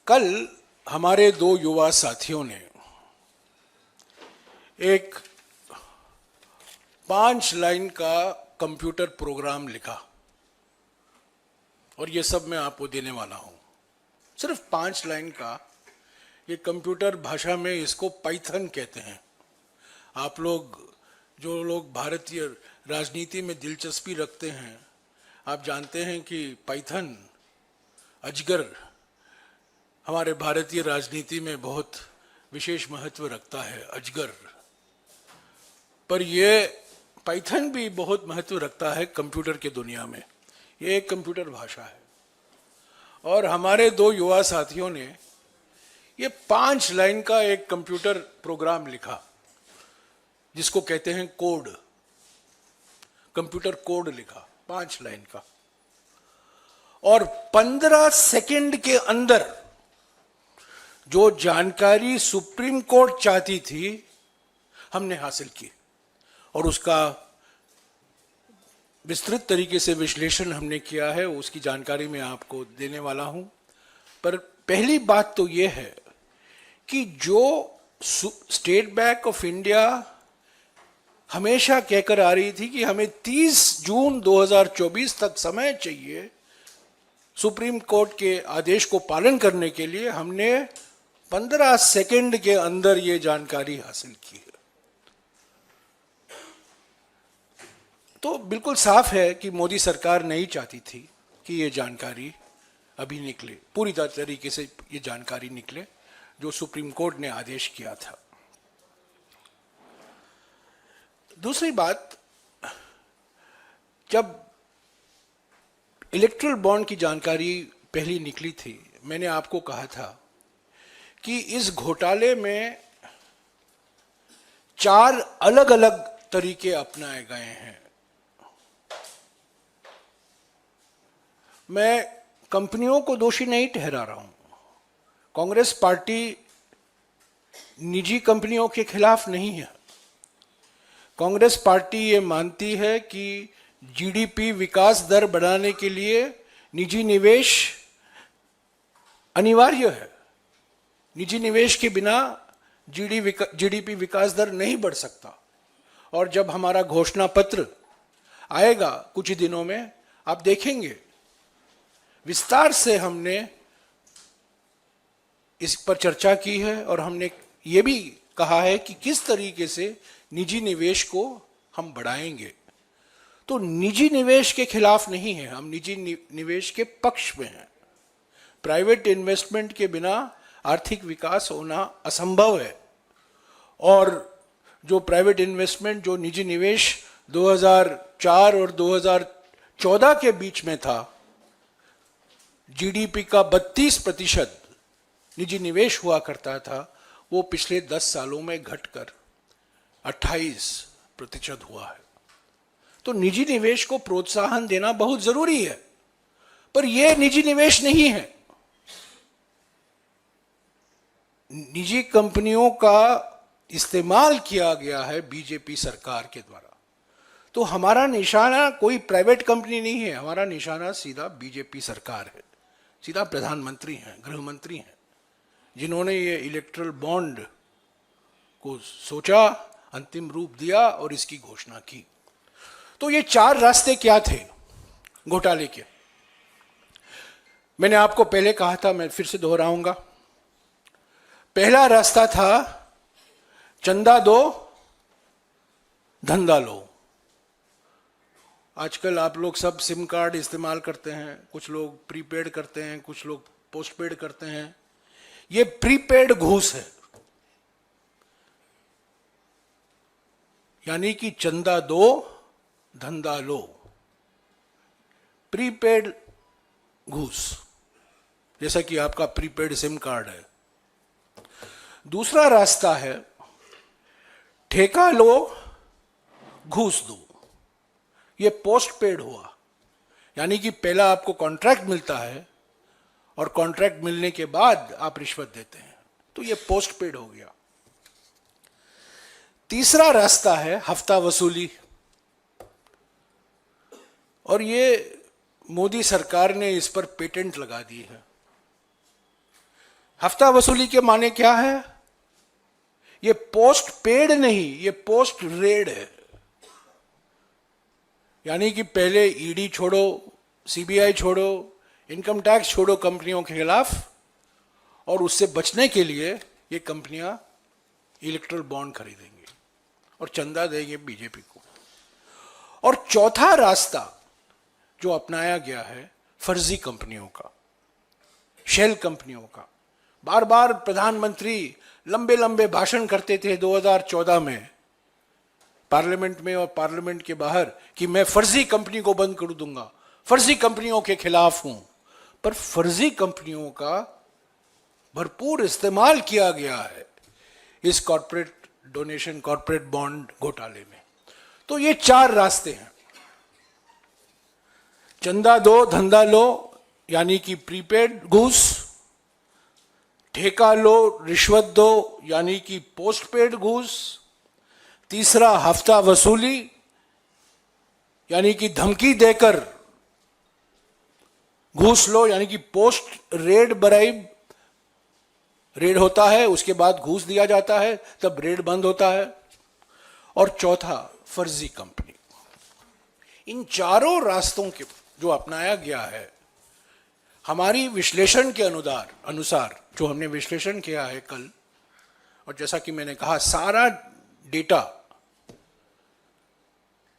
कल हमारे दो युवा साथियों ने एक 5 लाइन का कंप्यूटर प्रोग्राम लिखा और ये सब मैं आपको देने वाला हूं। सिर्फ 5 लाइन का। ये कंप्यूटर भाषा में इसको पाइथन कहते हैं। आप लोग जो लोग भारतीय राजनीति में दिलचस्पी रखते हैं, आप जानते हैं कि पाइथन अजगर हमारे भारतीय राजनीति में बहुत विशेष महत्व रखता है। अजगर पर ये पाइथन भी बहुत महत्व रखता है कंप्यूटर के दुनिया में। ये एक कंप्यूटर भाषा है और हमारे दो युवा साथियों ने ये 5 लाइन का एक कंप्यूटर प्रोग्राम लिखा जिसको कहते हैं कोड। कंप्यूटर कोड लिखा 5 लाइन का और 15 सेकंड के अंदर जो जानकारी सुप्रीम कोर्ट चाहती थी हमने हासिल की और उसका विस्तृत तरीके से विश्लेषण हमने किया है। उसकी जानकारी मैं आपको देने वाला हूं। पर पहली बात तो यह है कि जो स्टेट बैंक ऑफ इंडिया हमेशा कहकर आ रही थी कि हमें 30 जून 2024 तक समय चाहिए सुप्रीम कोर्ट के आदेश को पालन करने के लिए, हमने 15 सेकंड के अंदर ये जानकारी हासिल की है। तो बिल्कुल साफ है कि मोदी सरकार नहीं चाहती थी कि ये जानकारी अभी निकले, पूरी तरीके से ये जानकारी निकले जो सुप्रीम कोर्ट ने आदेश किया था। दूसरी बात, जब इलेक्ट्रल बॉन्ड की जानकारी पहली निकली थी, मैंने आपको कहा था कि इस घोटाले में 4 अलग अलग तरीके अपनाए गए हैं। मैं कंपनियों को दोषी नहीं ठहरा रहा हूं। कांग्रेस पार्टी निजी कंपनियों के खिलाफ नहीं है। कांग्रेस पार्टी ये मानती है कि जीडीपी विकास दर बढ़ाने के लिए निजी निवेश अनिवार्य है। निजी निवेश के बिना जीडीपी विकास दर नहीं बढ़ सकता। और जब हमारा घोषणा पत्र आएगा कुछ ही दिनों में, आप देखेंगे विस्तार से हमने इस पर चर्चा की है और हमने ये भी कहा है कि किस तरीके से निजी निवेश को हम बढ़ाएंगे। तो निजी निवेश के खिलाफ नहीं है, हम निजी निवेश के पक्ष में हैं। प्राइवेट इन्वेस्टमेंट के बिना आर्थिक विकास होना असंभव है। और जो प्राइवेट इन्वेस्टमेंट, जो निजी निवेश 2004 और 2014 के बीच में था, जीडीपी का 32% निजी निवेश हुआ करता था, वो पिछले 10 सालों में घटकर 28% हुआ है। तो निजी निवेश को प्रोत्साहन देना बहुत जरूरी है। पर यह निजी निवेश नहीं है। निजी कंपनियों का इस्तेमाल किया गया है बीजेपी सरकार के द्वारा। तो हमारा निशाना कोई प्राइवेट कंपनी नहीं है, हमारा निशाना सीधा बीजेपी सरकार है, सीधा प्रधानमंत्री हैं, गृह मंत्री हैं, जिन्होंने ये इलेक्ट्रल बॉन्ड को सोचा, अंतिम रूप दिया और इसकी घोषणा की। तो ये 4 रास्ते क्या थे घोटाले के? मैंने आपको पहले कहा था, मैं फिर से दोहराऊंगा। पहला रास्ता था चंदा दो धंधा लो। आजकल आप लोग सब सिम कार्ड इस्तेमाल करते हैं, कुछ लोग प्रीपेड करते हैं, कुछ लोग पोस्टपेड करते हैं। ये प्रीपेड घूस है, यानी कि चंदा दो धंधा लो, प्रीपेड घूस, जैसा कि आपका प्रीपेड सिम कार्ड है। दूसरा रास्ता है ठेका लो घूस दो। ये पोस्टपेड हुआ, यानी कि पहला आपको कॉन्ट्रैक्ट मिलता है और कॉन्ट्रैक्ट मिलने के बाद आप रिश्वत देते हैं, तो ये पोस्टपेड हो गया। तीसरा रास्ता है हफ्ता वसूली, और ये मोदी सरकार ने इस पर पेटेंट लगा दी है। हफ्ता वसूली के माने क्या है? ये पोस्ट पेड नहीं, ये पोस्ट रेड है। यानी कि पहले ईडी छोड़ो, सीबीआई छोड़ो, इनकम टैक्स छोड़ो कंपनियों के खिलाफ, और उससे बचने के लिए ये कंपनियां इलेक्ट्रल बॉन्ड खरीदेंगी और चंदा देंगे बीजेपी को। और चौथा रास्ता जो अपनाया गया है फर्जी कंपनियों का, शेल कंपनियों का। बार बार प्रधानमंत्री लंबे लंबे भाषण करते थे 2014 में पार्लियामेंट में और पार्लियामेंट के बाहर कि मैं फर्जी कंपनी को बंद कर दूंगा, फर्जी कंपनियों के खिलाफ हूं। पर फर्जी कंपनियों का भरपूर इस्तेमाल किया गया है इस कॉर्पोरेट डोनेशन, कॉर्पोरेट बॉन्ड घोटाले में। तो ये चार रास्ते हैं। चंदा दो धंधा लो, यानी कि प्रीपेड घूस, ठेका लो रिश्वत दो, यानी कि पोस्टपेड घूस, तीसरा हफ्ता वसूली, यानी कि धमकी देकर घूस लो, यानी कि पोस्ट रेड ब्राइब, रेड होता है उसके बाद घूस दिया जाता है, तब रेड बंद होता है। और चौथा फर्जी कंपनी। इन चारों रास्तों के जो अपनाया गया है, हमारी विश्लेषण के अनुसार जो हमने विश्लेषण किया है कल, और जैसा कि मैंने कहा सारा डेटा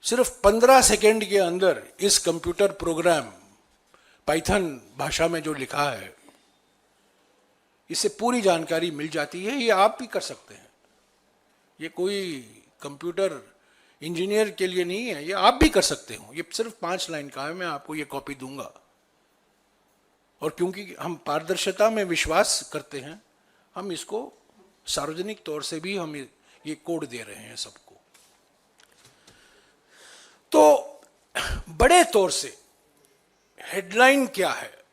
सिर्फ 15 सेकेंड के अंदर इस कंप्यूटर प्रोग्राम पाइथन भाषा में जो लिखा है, इससे पूरी जानकारी मिल जाती है। ये आप भी कर सकते हैं, ये कोई कंप्यूटर इंजीनियर के लिए नहीं है, ये आप भी कर सकते हो। ये सिर्फ 5 लाइन का है, मैं आपको ये कॉपी दूंगा। और क्योंकि हम पारदर्शिता में विश्वास करते हैं, हम इसको सार्वजनिक तौर से भी हम ये कोड दे रहे हैं सबको। तो बड़े तौर से हेडलाइन क्या है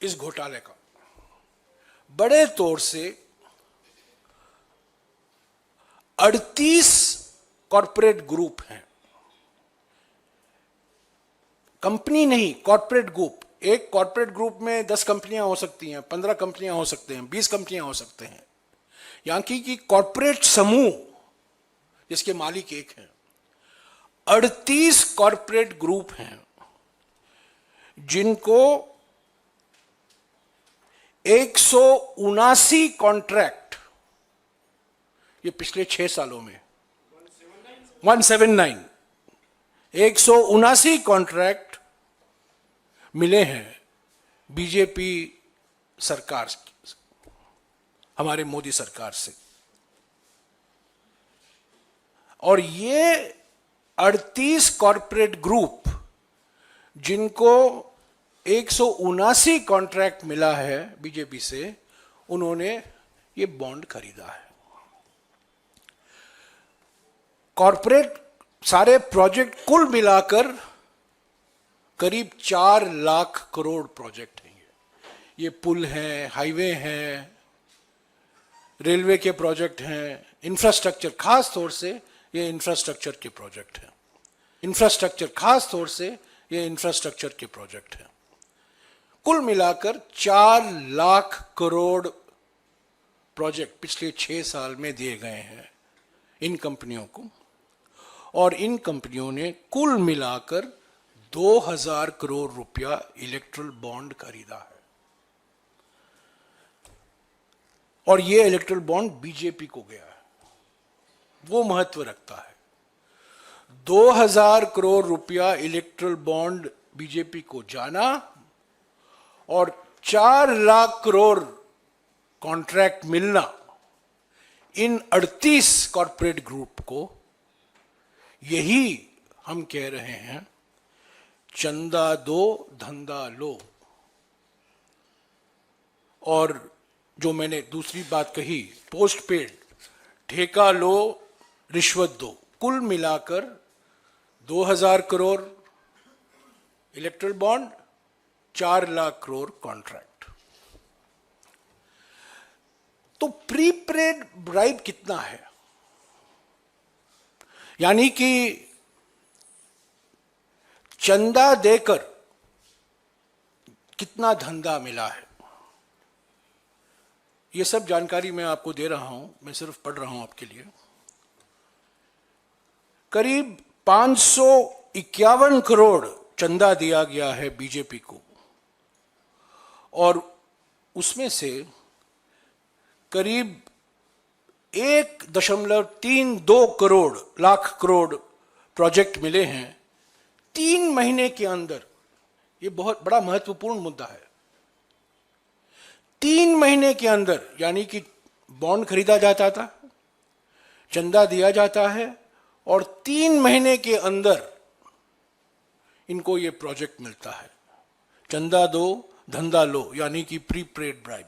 इस घोटाले का? बड़े तौर से 38 कॉरपोरेट ग्रुप हैं, कंपनी नहीं, कॉरपोरेट ग्रुप। एक कॉरपोरेट ग्रुप में 10 कंपनियां हो सकती हैं, 15 कंपनियां हो सकते हैं, 20 कंपनियां हो सकते हैं। यहां की कॉरपोरेट समूह जिसके मालिक एक हैं, 38 कॉरपोरेट ग्रुप हैं जिनको 179 कॉन्ट्रैक्ट, ये पिछले 6 सालों में 179 179 कॉन्ट्रैक्ट मिले हैं बीजेपी सरकार, हमारे मोदी सरकार से। और ये 38 कॉरपोरेट ग्रुप जिनको 179 कॉन्ट्रैक्ट मिला है बीजेपी से, उन्होंने ये बॉन्ड खरीदा है। कॉरपोरेट सारे प्रोजेक्ट कुल मिलाकर करीब 4 लाख करोड़ प्रोजेक्ट हैं। ये पुल हैं, हाईवे हैं, रेलवे के प्रोजेक्ट हैं, इंफ्रास्ट्रक्चर, खास तौर से ये इंफ्रास्ट्रक्चर के प्रोजेक्ट हैं। इंफ्रास्ट्रक्चर, खास तौर से ये इंफ्रास्ट्रक्चर के प्रोजेक्ट हैं। कुल मिलाकर 4 लाख करोड़ प्रोजेक्ट पिछले 6 साल में दिए गए हैं इन कंपनियों को। और इन कंपनियों ने कुल मिलाकर 2000 करोड़ रुपया इलेक्ट्रल बॉन्ड खरीदा है। और ये इलेक्ट्रल बॉन्ड बीजेपी को गया है, वो महत्व रखता है। 2000 करोड़ रुपया इलेक्ट्रल बॉन्ड बीजेपी को जाना और 4 लाख करोड़ कॉन्ट्रैक्ट मिलना इन 38 कॉरपोरेट ग्रुप को, यही हम कह रहे हैं चंदा दो धंधा लो। और जो मैंने दूसरी बात कही, पोस्ट पेड, ठेका लो रिश्वत दो, कुल मिलाकर 2000 crore erectile bond, 4 lakh crore contract. तो प्रीपेड ब्राइब कितना है? यानी कि चंदा देकर कितना धंधा मिला है? ये सब जानकारी मैं आपको दे रहा हूं, मैं सिर्फ पढ़ रहा हूं आपके लिए। करीब 551 करोड़ चंदा दिया गया है बीजेपी को, और उसमें से करीब 1.32 लाख करोड़ प्रोजेक्ट मिले हैं 3 महीने के अंदर। ये बहुत बड़ा महत्वपूर्ण मुद्दा है। 3 महीने के अंदर, यानी कि बॉन्ड खरीदा जाता था, चंदा दिया जाता है, और 3 महीने के अंदर इनको ये प्रोजेक्ट मिलता है। चंदा दो धंधा लो, यानी कि प्री पेड ब्राइब।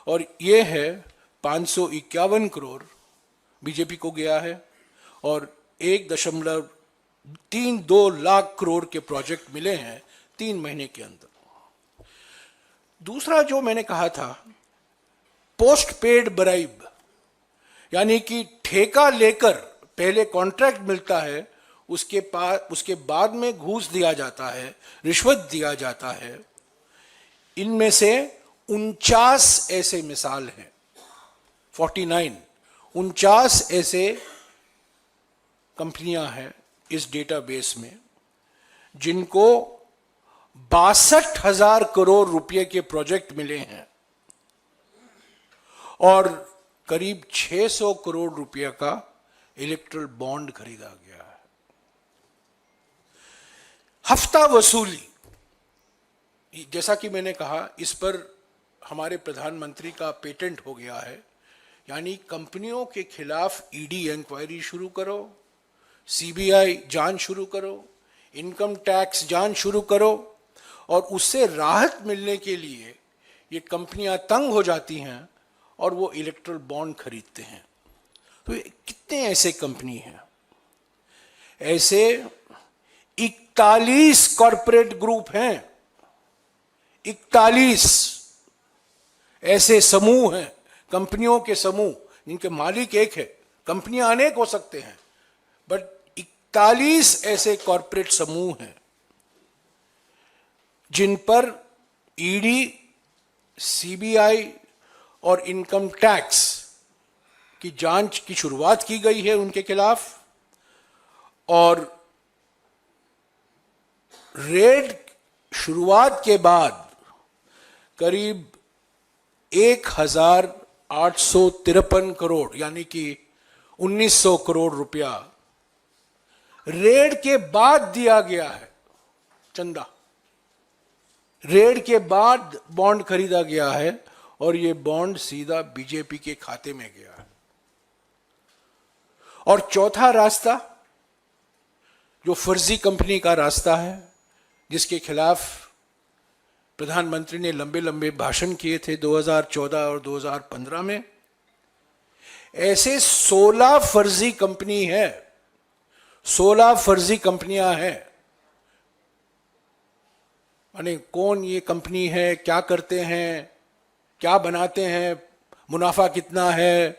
और ये है 551 करोड़ बीजेपी को गया है, और 1.32 लाख करोड़ के प्रोजेक्ट मिले हैं 3 महीने के अंदर। दूसरा जो मैंने कहा था, पोस्ट पेड ब्राइब, यानी कि ठेका लेकर पहले कॉन्ट्रैक्ट मिलता है, उसके बाद में घूस दिया जाता है, रिश्वत दिया जाता है। इनमें से 49 ऐसे मिसाल हैं, 49 ऐसे कंपनियां हैं इस डेटाबेस में, जिनको 62,000 करोड़ रुपए के प्रोजेक्ट मिले हैं, और करीब 600 करोड़ रुपए का इलेक्ट्रल बॉन्ड खरीदा गया है। हफ्ता वसूली, जैसा कि मैंने कहा, इस पर हमारे प्रधानमंत्री का पेटेंट हो गया है। यानी कंपनियों के खिलाफ ईडी इंक्वायरी शुरू करो, सीबीआई जांच शुरू करो, इनकम टैक्स जांच शुरू करो, और उससे राहत मिलने के लिए ये कंपनियां तंग हो जाती हैं और वो इलेक्ट्रल बॉन्ड खरीदते हैं। तो कितने ऐसे कंपनी हैं? ऐसे 41 कॉरपोरेट ग्रुप हैं, 41 ऐसे समूह हैं, कंपनियों के समूह, जिनके मालिक एक है। कंपनियां अनेक हो सकते हैं, बट 41 ऐसे कॉरपोरेट समूह हैं जिन पर ईडी, सीबीआई और इनकम टैक्स की जांच की शुरुआत की गई है उनके खिलाफ, और रेड शुरुआत के बाद करीब 1,853 करोड़, यानी कि 1,900 करोड़ रुपया रेड के बाद दिया गया है चंदा। रेड के बाद बॉन्ड खरीदा गया है, और ये बॉन्ड सीधा बीजेपी के खाते में गया है। और चौथा रास्ता, जो फर्जी कंपनी का रास्ता है, जिसके खिलाफ प्रधानमंत्री ने लंबे लंबे भाषण किए थे 2014 और 2015 में, ऐसे 16 फर्जी कंपनी है, 16 फर्जी कंपनियां हैं। माने कौन ये कंपनी है, क्या करते हैं, क्या बनाते हैं, मुनाफा कितना है,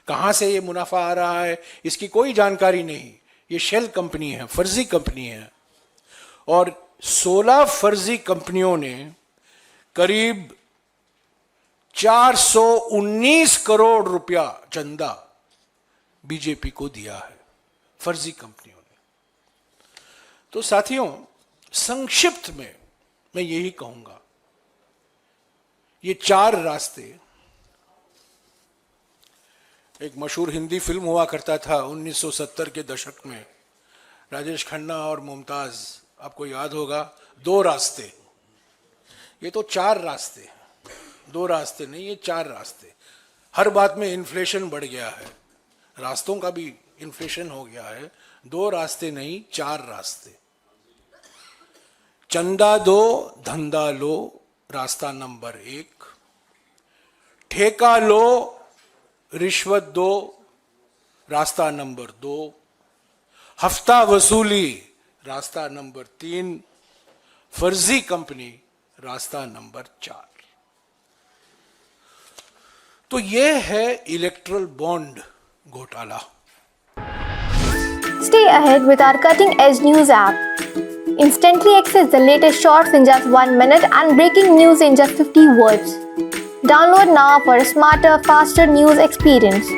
कहां से ये मुनाफा आ रहा है, इसकी कोई जानकारी नहीं। ये शेल कंपनी है, फर्जी कंपनी है। और 16 फर्जी कंपनियों ने करीब 419 करोड़ रुपया चंदा बीजेपी को दिया है, फर्जी कंपनियों ने। तो साथियों, संक्षिप्त में मैं यही कहूंगा, ये 4 रास्ते, एक मशहूर हिंदी फिल्म हुआ करता था 1970 के दशक में, राजेश खन्ना और मुमताज, आपको याद होगा, 2 रास्ते। ये तो 4 रास्ते हैं, 2 रास्ते नहीं, ये 4 रास्ते। हर बात में इन्फ्लेशन बढ़ गया है, रास्तों का भी इन्फ्लेशन हो गया है। 2 रास्ते नहीं, 4 रास्ते। चंदा दो धंधा लो, रास्ता नंबर 1। ठेका लो, रिश्वत दो, रास्ता नंबर 2। हफ्ता वसूली, रास्ता नंबर 3। फर्जी कंपनी, रास्ता नंबर 4। तो यह है इलेक्ट्रल बॉन्ड घोटाला। Stay ahead with our cutting-edge news app. Instantly access the latest shorts in just 1 minute and breaking news in just 50 words. Download now for a smarter, faster news experience.